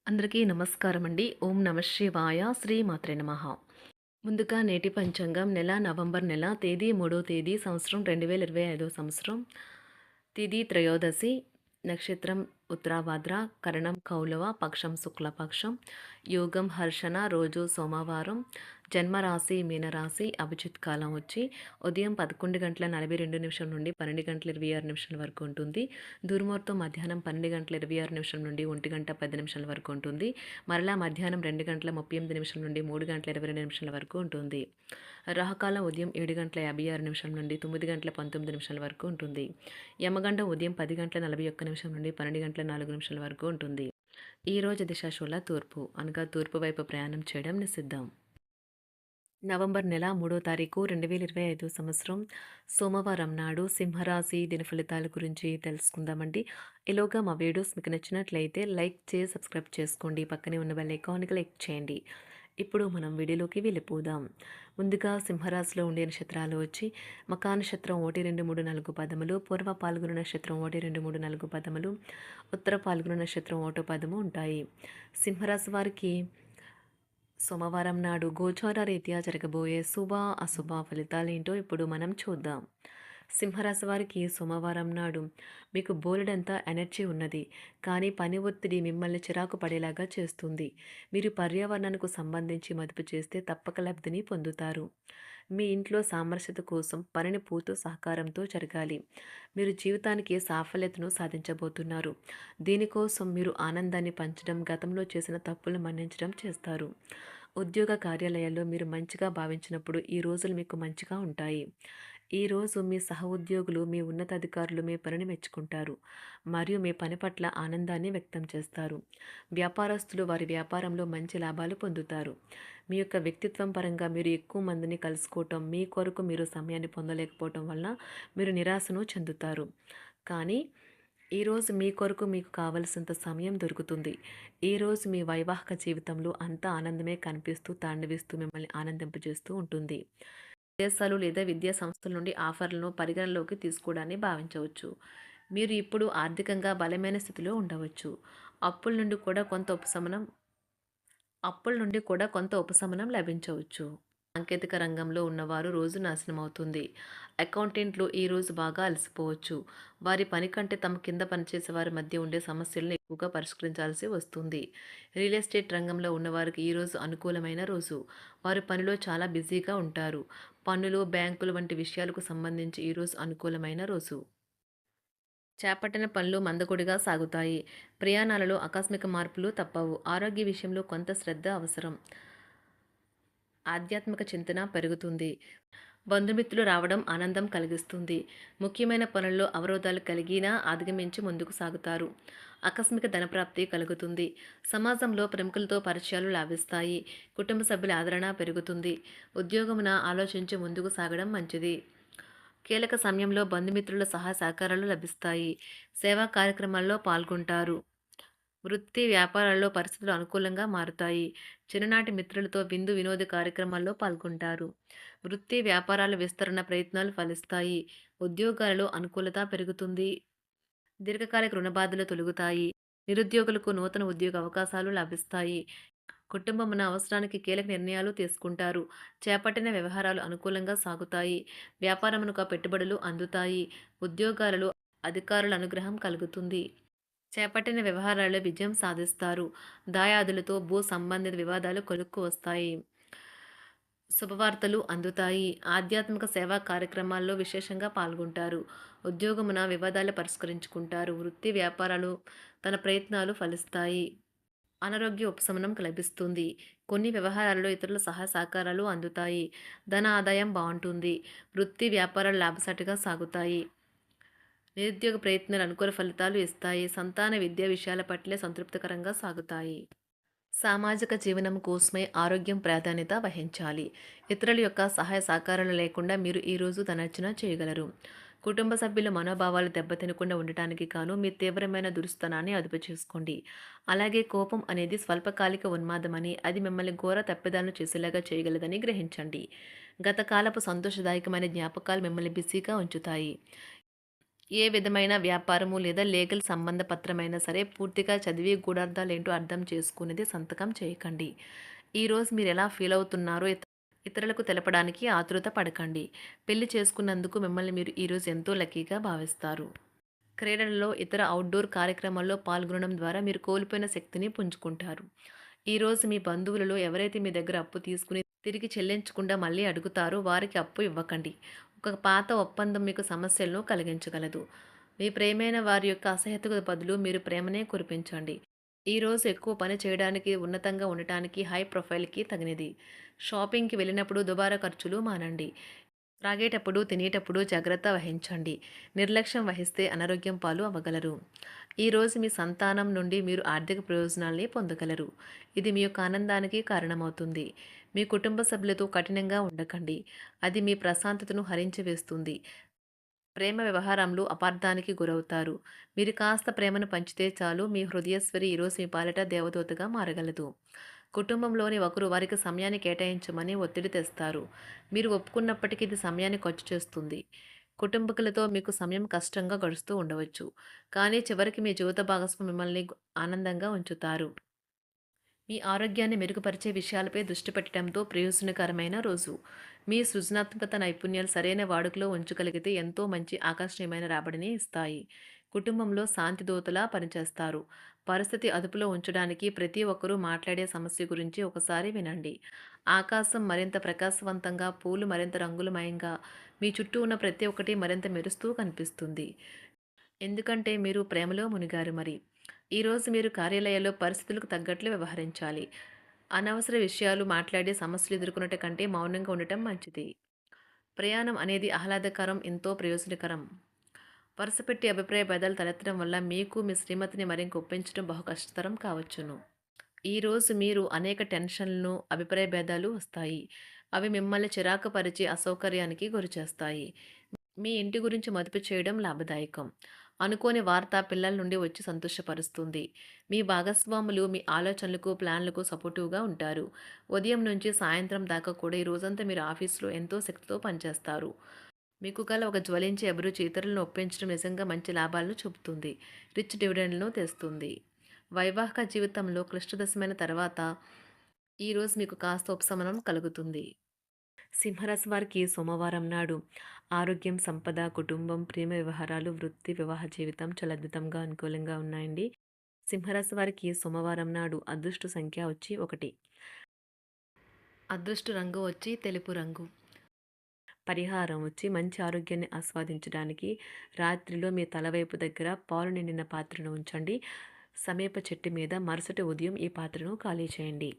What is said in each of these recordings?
అందరికీ నమస్కారం అండి. ఓం నమ శివాయ. శ్రీమాత్రే నమః. ముందుగా నేటి పంచాంగం నవంబర్ నెల తేదీ 3వ తేదీ సంవత్సరం 2025 సంవత్సరం. తిథి త్రయోదశి, నక్షత్రం ఉత్తరాభాద్ర, కరణం కౌలవ, పక్షం శుక్లపక్షం, యోగం హర్షణ, రోజు సోమవారం, జన్మరాశి మీనరాశి, అభిజిత్ కాలం వచ్చి ఉదయం 11:42 నుండి 12:26 వరకు ఉంటుంది. దుర్ముహూర్తం మధ్యాహ్నం 12:26 నుండి 1:10 వరకు ఉంటుంది. మరలా మధ్యాహ్నం 2:38 నుండి 3:22 వరకు ఉంటుంది. రాహుకాలం ఉదయం 7:56 నుండి 9:19 వరకు ఉంటుంది. యమగండం ఉదయం 10:41 నుండి 12:04 వరకు ఉంటుంది. ఈరోజు దిశాశూల తూర్పు, అనగా తూర్పు వైపు ప్రయాణం చేయడం నిషిద్ధం. నవంబర్ నెల 3వ తారీఖు 2025 సంవత్సరం సోమవారం నాడు సింహరాశి దిన ఫలితాల గురించి తెలుసుకుందామండి. ఈలోగా మా వీడియోస్ మీకు నచ్చినట్లయితే లైక్ చేసి సబ్స్క్రైబ్ చేసుకోండి. పక్కనే ఉన్న బెల్ ఐకాన్కి క్లిక్ చేయండి. ఇప్పుడు మనం వీడియోలోకి వెళ్ళిపోదాం. ముందుగా సింహరాశిలో ఉండే నక్షత్రాలు వచ్చి మకా నక్షత్రం 1, 2, 3, 4 పదములు, పూర్వ పాల్గొన నక్షత్రం 1, 2, 3, 4 పదములు, ఉత్తర పాల్గొన నక్షత్రం 1 పదము ఉంటాయి. సింహరాశి వారికి సోమవారం నాడు గోచార రీత్యా జరగబోయే శుభ అశుభ ఫలితాలేంటో ఇప్పుడు మనం చూద్దాం. సింహరాశి వారికి సోమవారం నాడు మీకు బోలెడంతా ఎనర్జీ ఉన్నది, కానీ పని ఒత్తిడి మిమ్మల్ని చిరాకు పడేలాగా చేస్తుంది. మీరు పర్యావరణానికి సంబంధించి మదుపు చేస్తే తప్పక లబ్ధిని పొందుతారు. మీ ఇంట్లో సామరస్యత కోసం పనిని పూర్తి సహకారంతో జరగాలి. మీరు జీవితానికి సాఫల్యతను సాధించబోతున్నారు. దీనికోసం మీరు ఆనందాన్ని పంచడం, గతంలో చేసిన తప్పులు మన్నించడం చేస్తారు. ఉద్యోగ కార్యాలయాల్లో మీరు మంచిగా భావించినప్పుడు ఈ రోజులు మీకు మంచిగా ఉంటాయి. ఈరోజు మీ సహోద్యోగులు, మీ ఉన్నతాధికారులు మీ పనిని మెచ్చుకుంటారు మరియు మీ పని పట్ల ఆనందాన్ని వ్యక్తం చేస్తారు. వ్యాపారస్తులు వారి వ్యాపారంలో మంచి లాభాలు పొందుతారు. మీ యొక్క వ్యక్తిత్వం పరంగా మీరు ఎక్కువ మందిని కలుసుకోవటం, మీ కొరకు మీరు సమయాన్ని పొందలేకపోవటం వలన మీరు నిరాశను చెందుతారు. కానీ ఈరోజు మీ కొరకు మీకు కావలసినంత సమయం దొరుకుతుంది. ఈరోజు మీ వైవాహిక జీవితంలో అంతా ఆనందమే కనిపిస్తూ తాండవిస్తూ మిమ్మల్ని ఆనందింపజేస్తూ ఉంటుంది. విదేశాలు లేదా విద్యా సంస్థల నుండి ఆఫర్లను పరిగణలోకి తీసుకోవడాన్ని భావించవచ్చు. మీరు ఇప్పుడు ఆర్థికంగా బలమైన స్థితిలో ఉండవచ్చు. అప్పుల నుండి కూడా కొంత ఉపశమనం అప్పుల నుండి కూడా కొంత ఉపశమనం లభించవచ్చు. సాంకేతిక రంగంలో ఉన్నవారు రోజు నాశనమవుతుంది. అకౌంటెంట్లు ఈరోజు బాగా అలసిపోవచ్చు. వారి పని కంటే తమ కింద పనిచేసే వారి మధ్య ఉండే సమస్యలను ఎక్కువగా పరిష్కరించాల్సి వస్తుంది. రియల్ ఎస్టేట్ రంగంలో ఉన్నవారికి ఈరోజు అనుకూలమైన రోజు. వారు పనిలో చాలా బిజీగా ఉంటారు. పన్నులు, బ్యాంకులు వంటి విషయాలకు సంబంధించి ఈరోజు అనుకూలమైన రోజు. చేపట్టిన పనులు మందకొడిగా సాగుతాయి. ప్రయాణాలలో ఆకస్మిక మార్పులు తప్పవు. ఆరోగ్య విషయంలో కొంత శ్రద్ధ అవసరం. ఆధ్యాత్మిక చింతన పెరుగుతుంది. బంధుమిత్రులు రావడం ఆనందం కలిగిస్తుంది. ముఖ్యమైన పనుల్లో అవరోధాలు కలిగినా అధిగమించి ముందుకు సాగుతారు. ఆకస్మిక ధనప్రాప్తి కలుగుతుంది. సమాజంలో ప్రముఖులతో పరిచయాలు లాభిస్తాయి. కుటుంబ సభ్యుల ఆదరణ పెరుగుతుంది. ఉద్యోగమున ఆలోచించి ముందుకు సాగడం మంచిది. కీలక సమయంలో బంధుమిత్రుల సహాయ సహకారాలు లభిస్తాయి. సేవా కార్యక్రమాల్లో పాల్గొంటారు. వృత్తి వ్యాపారాల్లో పరిస్థితులు అనుకూలంగా మారుతాయి. చిన్ననాటి మిత్రులతో విందు వినోద కార్యక్రమాల్లో పాల్గొంటారు. వృత్తి వ్యాపారాల విస్తరణ ప్రయత్నాలు ఫలిస్తాయి. ఉద్యోగాలలో అనుకూలత పెరుగుతుంది. దీర్ఘకాలిక రుణ బాధలు తొలగుతాయి. నిరుద్యోగులకు నూతన ఉద్యోగ అవకాశాలు లభిస్తాయి. కుటుంబమున అవసరానికి కీలక నిర్ణయాలు తీసుకుంటారు. చేపట్టిన వ్యవహారాలు అనుకూలంగా సాగుతాయి. వ్యాపారమునకు పెట్టుబడులు అందుతాయి. ఉద్యోగాలలో అధికారుల అనుగ్రహం కలుగుతుంది. చేపట్టిన వ్యవహారాల్లో విజయం సాధిస్తారు. దాయాదులతో భూ సంబంధిత వివాదాలు కొలుక్కు వస్తాయి. శుభవార్తలు అందుతాయి. ఆధ్యాత్మిక సేవా కార్యక్రమాల్లో విశేషంగా పాల్గొంటారు. ఉద్యోగమున వివాదాలు పరిష్కరించుకుంటారు. వృత్తి వ్యాపారాలు తన ప్రయత్నాలు ఫలిస్తాయి. అనారోగ్య ఉపశమనం లభిస్తుంది. కొన్ని వ్యవహారాల్లో ఇతరుల సహాయ సహకారాలు అందుతాయి. ధన ఆదాయం బాగుంటుంది. వృత్తి వ్యాపారాలు లాభసాటిగా సాగుతాయి. నిరుద్యోగ ప్రయత్నాలు అనుకూల ఫలితాలు ఇస్తాయి. సంతాన విద్యా విషయాల పట్లే సంతృప్తికరంగా సాగుతాయి. సామాజిక జీవనం కోసమే ఆరోగ్యం ప్రాధాన్యత వహించాలి. ఇతరుల యొక్క సహాయ సహకారాలు లేకుండా మీరు ఈరోజు ధనార్జన చేయగలరు. కుటుంబ సభ్యుల మనోభావాలు దెబ్బతినకుండా ఉండటానికి గాను మీ తీవ్రమైన దురుస్తనాన్ని అదుపు చేసుకోండి. అలాగే కోపం అనేది స్వల్పకాలిక ఉన్మాదమని, అది మిమ్మల్ని ఘోర తప్పిదాలను చేసేలాగా చేయగలదని గ్రహించండి. గత కాలపు సంతోషదాయకమైన జ్ఞాపకాలు మిమ్మల్ని బిజీగా ఉంచుతాయి. ఏ విధమైన వ్యాపారము లేదా లీగల్ సంబంధ పత్రమైనా సరే పూర్తిగా చదివి గూఢార్థాలేంటో అర్థం చేసుకునేది సంతకం చేయకండి. ఈరోజు మీరు ఎలా ఫీల్ అవుతున్నారో ఇతరులకు తెలపడానికి ఆతృత పడకండి. పెళ్లి చేసుకున్నందుకు మిమ్మల్ని మీరు ఈరోజు ఎంతో లక్కీగా భావిస్తారు. క్రీడలలో ఇతర అవుట్‌డోర్ కార్యక్రమాల్లో పాల్గొనడం ద్వారా మీరు కోల్పోయిన శక్తిని పుంజుకుంటారు. ఈరోజు మీ బంధువులలో ఎవరైతే మీ దగ్గర అప్పు తీసుకుని తిరిగి చెల్లించకుండా మళ్ళీ అడుగుతారో వారికి అప్పు ఇవ్వకండి. ఒక పాత ఒప్పందం మీకు సమస్యలను కలిగించగలదు. మీ ప్రియమైన వారి యొక్క అసహ్యతకు బదులు మీరు ప్రేమనే కురిపించండి. ఈరోజు ఎక్కువ పని చేయడానికి, ఉన్నతంగా ఉండటానికి, హై ప్రొఫైల్‌కి తగినది. షాపింగ్‌కి వెళ్ళినప్పుడు దుబారా ఖర్చులు మానండి. త్రాగేటప్పుడు, తినేటప్పుడు జాగ్రత్త వహించండి. నిర్లక్ష్యం వహిస్తే అనారోగ్యం పాలు అవ్వగలరు. ఈరోజు మీ సంతానం నుండి మీరు ఆర్థిక ప్రయోజనాల్ని పొందగలరు. ఇది మీ యొక్క ఆనందానికి కారణమవుతుంది. మీ కుటుంబ సభ్యులతో కఠినంగా ఉండకండి. అది మీ ప్రశాంతతను హరించి వేస్తుంది. ప్రేమ వ్యవహారంలో అపార్థానికి గురవుతారు. మీరు కాస్త ప్రేమను పంచితే చాలు మీ హృదయశ్వరి ఈరోజు మీ పాలిట దేవదూతగా మారగలదు. కుటుంబంలోని ఒకరు వారికి సమయాన్ని కేటాయించమని ఒత్తిడి తెస్తారు. మీరు ఒప్పుకున్నప్పటికీ ఇది సమయాన్ని ఖర్చు చేస్తుంది. కుటుంబకులతో మీకు సమయం కష్టంగా గడుస్తూ ఉండవచ్చు. కానీ చివరికి మీ జీవిత భాగస్వామి మిమ్మల్ని ఆనందంగా ఉంచుతారు. మీ ఆరోగ్యాన్ని మెరుగుపరిచే విషయాలపై దృష్టి పెట్టడంతో ప్రయోజనకరమైన రోజు. మీ సృజనాత్మకత నైపుణ్యాలు సరైన వాడుకలో ఉంచగలిగితే ఎంతో మంచి ఆకర్షణీయమైన రాబడిని ఇస్తాయి. కుటుంబంలో శాంతి దూతలా పనిచేస్తారు. పరిస్థితి అదుపులో ఉంచడానికి ప్రతి ఒక్కరూ మాట్లాడే సమస్య గురించి ఒకసారి వినండి. ఆకాశం మరింత ప్రకాశవంతంగా, పూలు మరింత రంగులమయంగా, మీ చుట్టూ ఉన్న ప్రతి ఒక్కటి మరింత మెరుస్తూ కనిపిస్తుంది. ఎందుకంటే మీరు ప్రేమలో మునిగారు మరి. ఈరోజు మీరు కార్యాలయాల్లో పరిస్థితులకు తగ్గట్లు వ్యవహరించాలి. అనవసర విషయాలు మాట్లాడి సమస్యలు ఎదుర్కొనట కంటే మౌనంగా ఉండటం మంచిది. ప్రయాణం అనేది ఆహ్లాదకరం, ఎంతో ప్రయోజనకరం. వరుసపెట్టి అభిప్రాయ భేదాలు తలెత్తడం వల్ల మీకు మీ శ్రీమతిని మరింక ఒప్పించడం బహు కష్టతరం కావచ్చును. ఈరోజు మీరు అనేక టెన్షన్లను, అభిప్రాయ భేదాలు వస్తాయి. అవి మిమ్మల్ని చిరాకు పరిచి అసౌకర్యానికి గురిచేస్తాయి. మీ ఇంటి గురించి మదుపు చేయడం లాభదాయకం. అనుకోని వార్త పిల్లల నుండి వచ్చి సంతోషపరుస్తుంది. మీ భాగస్వాములు మీ ఆలోచనలకు, ప్లాన్లకు సపోర్టివ్‌గా ఉంటారు. ఉదయం నుంచి సాయంత్రం దాకా కూడా ఈ రోజంతా మీరు ఆఫీస్‌లో ఎంతో శక్తితో పనిచేస్తారు. మీకు గల ఒక జ్వలించే అభిరుచి ఇతరులను ఒప్పించడం నిజంగా మంచి లాభాలను చూపుతుంది. రిచ్ డివిడెండ్‌లను తెస్తుంది. వైవాహిక జీవితంలో క్లిష్టదశమైన తర్వాత ఈరోజు మీకు కాస్త ఉపశమనం కలుగుతుంది. సింహరాశి వారికి సోమవారం నాడు ఆరోగ్యం, సంపద, కుటుంబం, ప్రేమ వ్యవహారాలు, వృత్తి, వివాహ జీవితం చాలా అద్భుతంగా అనుకూలంగా ఉన్నాయండి. సింహరాశి వారికి సోమవారం నాడు అదృష్ట సంఖ్య వచ్చి 1. అదృష్ట రంగు వచ్చి తెలుపు రంగు. పరిహారం వచ్చి మంచి ఆరోగ్యాన్ని ఆస్వాదించడానికి రాత్రిలో మీ తలవైపు దగ్గర పాలు నిండిన పాత్రను ఉంచండి. సమీప చెట్టు మీద మరుసటి ఉదయం ఈ పాత్రను ఖాళీ చేయండి.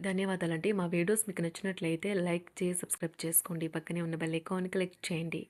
ధన్యవాదాలండి. మా వీడియోస్ మీకు నచ్చినట్లయితే లైక్ చేసి సబ్స్క్రైబ్ చేసుకోండి. పక్కనే ఉన్న బెల్ ఐకాన్ క్లిక్ చేయండి.